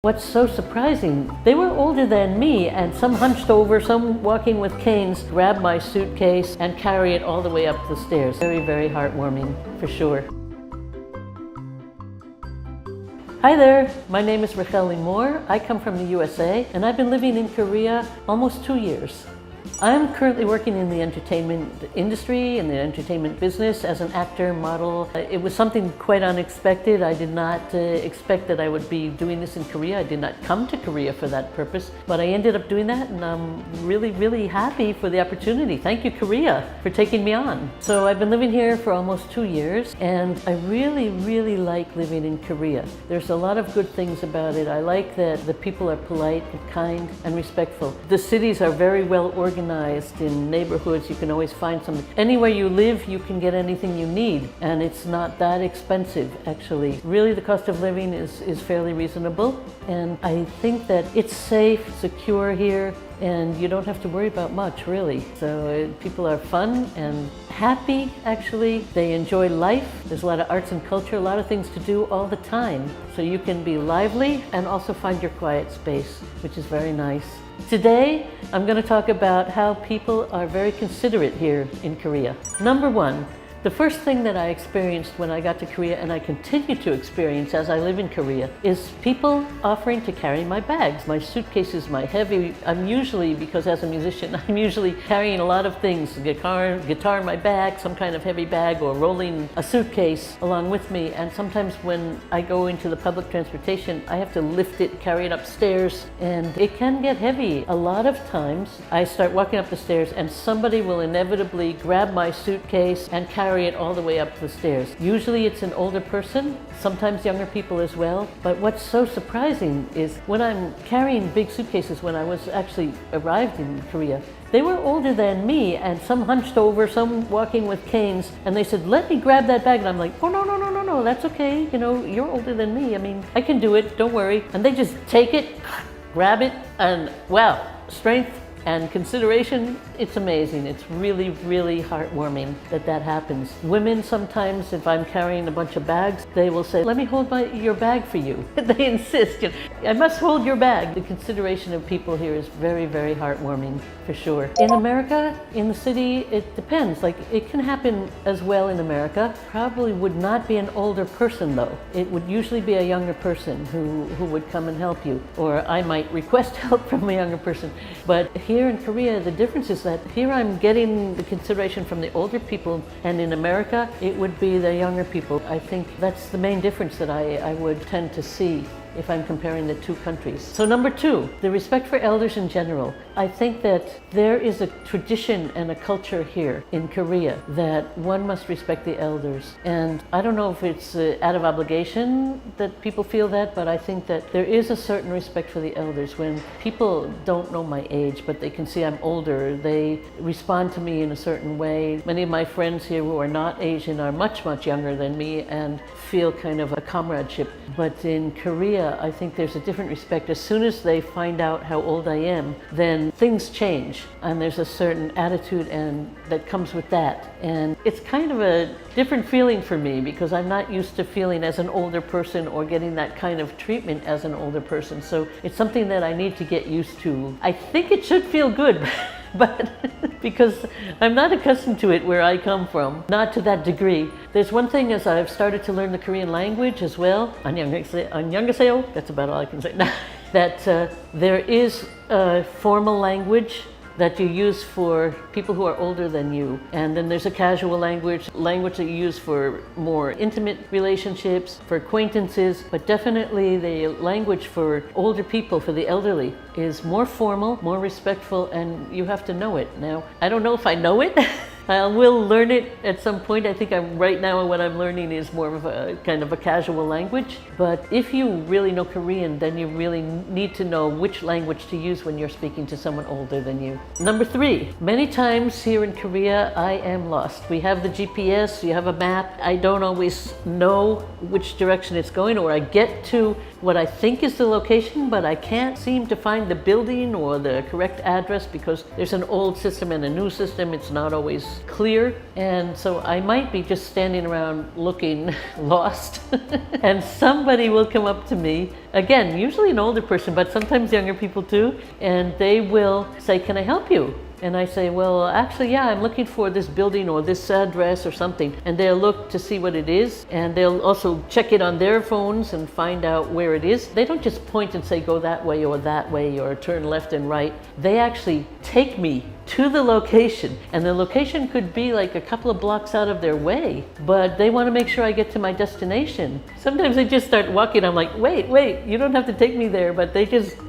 What's so surprising, they were older than me, and some hunched over, some walking with canes, grab my suitcase and carry it all the way up the stairs. Very, very heartwarming, for sure. Hi there, my name is Rahel. I come from the USA, and I've been living in Korea almost 2 years. I'm currently working in the entertainment industry, in the entertainment business as an actor, model. It was something quite unexpected. I did not expect that I would be doing this in Korea. I did not come to Korea for that purpose, but I ended up doing that, and I'm really, really happy for the opportunity. Thank you, Korea, for taking me on. So I've been living here for almost 2 years, and I really, really like living in Korea. There's a lot of good things about it. I like that the people are polite and kind and respectful. The cities are very well organized in neighborhoods. You can always find something. Anywhere you live, you can get anything you need, and it's not that expensive, actually. Really, the cost of living is fairly reasonable, and I think that it's safe, secure here, and you don't have to worry about much, really. So people are fun and happy, actually. They enjoy life. There's a lot of arts and culture, a lot of things to do all the time. So you can be lively and also find your quiet space, which is very nice. Today, I'm going to talk about how people are very considerate here in Korea. Number one, the first thing that I experienced when I got to Korea, and I continue to experience as I live in Korea, is people offering to carry my bags. My suitcases, my heavy, I'm usually, because as a musician, I'm usually carrying a lot of things, guitar in my back, some kind of heavy bag, or rolling a suitcase along with me. And sometimes when I go into the public transportation, I have to lift it, carry it upstairs, and it can get heavy. A lot of times, I start walking up the stairs and somebody will inevitably grab my suitcase and carry it all the way up the stairs. Usually it's an older person, sometimes younger people as well. But what's so surprising is when I'm carrying big suitcases, when I was actually arrived in Korea, they were older than me, and some hunched over, some walking with canes, and they said, "Let me grab that bag." And I'm like, "Oh, no, that's okay. You know, you're older than me. I mean, I can do it, don't worry." And they just take it, grab it, and wow, strength and consideration, it's amazing. It's really, really heartwarming that that happens. Women sometimes, if I'm carrying a bunch of bags, they will say, "Let me hold your bag for you." They insist, you know, "I must hold your bag." The consideration of people here is very, very heartwarming, for sure. In America, in the city, it depends. Like, it can happen as well in America. Probably would not be an older person, though. It would usually be a younger person who would come and help you. Or I might request help from a younger person. But here in Korea, the difference is that here I'm getting the consideration from the older people, and in America, it would be the younger people. I think that's the main difference that I would tend to see if I'm comparing the two countries. So number two, the respect for elders in general. I think that there is a tradition and a culture here in Korea that one must respect the elders. And I don't know if it's out of obligation that people feel that, but I think that there is a certain respect for the elders. When people don't know my age, but they can see I'm older, they respond to me in a certain way. Many of my friends here who are not Asian are much, much younger than me and feel kind of a comradeship. But in Korea, I think there's a different respect. As soon as they find out how old I am, then things change, and there's a certain attitude and that comes with that. And it's kind of a different feeling for me, because I'm not used to feeling as an older person or getting that kind of treatment as an older person. So it's something that I need to get used to. I think it should feel good. But because I'm not accustomed to it where I come from, not to that degree. There's one thing, as I've started to learn the Korean language as well, 안녕하세요, that's about all I can say, that there is a formal language that you use for people who are older than you. And then there's a casual language that you use for more intimate relationships, for acquaintances, but definitely the language for older people, for the elderly, is more formal, more respectful, and you have to know it. Now, I don't know if I know it. I will learn it at some point. I think right now what I'm learning is more of a kind of a casual language. But if you really know Korean, then you really need to know which language to use when you're speaking to someone older than you. Number three, many times here in Korea, I am lost. We have the GPS, you have a map. I don't always know which direction it's going, or I get to what I think is the location, but I can't seem to find the building or the correct address because there's an old system and a new system. It's not always clear, and so I might be just standing around looking lost and somebody will come up to me, again, usually an older person, but sometimes younger people too, and they will say, "Can I help you?" And I say, "Well, actually, yeah, I'm looking for this building or this address or something." And they'll look to see what it is, and they'll also check it on their phones and find out where it is. They don't just point and say, "Go that way or turn left and right." They actually take me to the location, and the location could be like a couple of blocks out of their way, but they want to make sure I get to my destination. Sometimes they just start walking. I'm like, wait, you don't have to take me there, but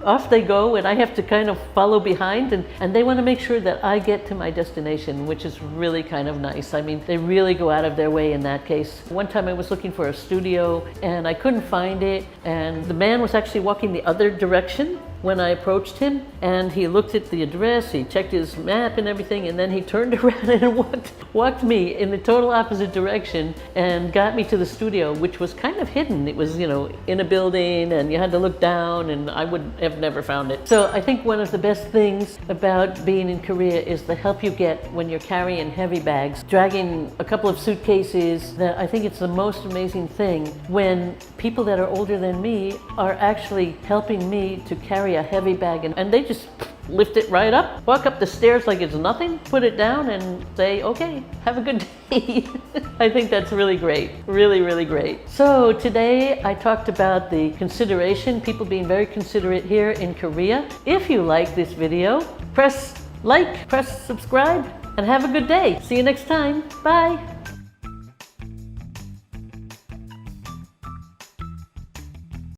off they go, and I have to kind of follow behind, and they want to make sure that I get to my destination, which is really kind of nice. I mean, they really go out of their way in that case. One time I was looking for a studio and I couldn't find it, and the man was actually walking the other direction when I approached him, and he looked at the address, he checked his map and everything, and then he turned around and walked me in the total opposite direction and got me to the studio, which was kind of hidden. It was, in a building, and you had to look down, and I would have never found it. So I think one of the best things about being in Korea is the help you get when you're carrying heavy bags, dragging a couple of suitcases. That I think it's the most amazing thing when people that are older than me are actually helping me to carry a heavy bag, and they just lift it right up, walk up the stairs like it's nothing, put it down and say, "Okay, have a good day." I think that's really great, really, really great. So today I talked about the consideration, people being very considerate here in Korea. If you like this video, press like, press subscribe, and have a good day. See you next time. Bye.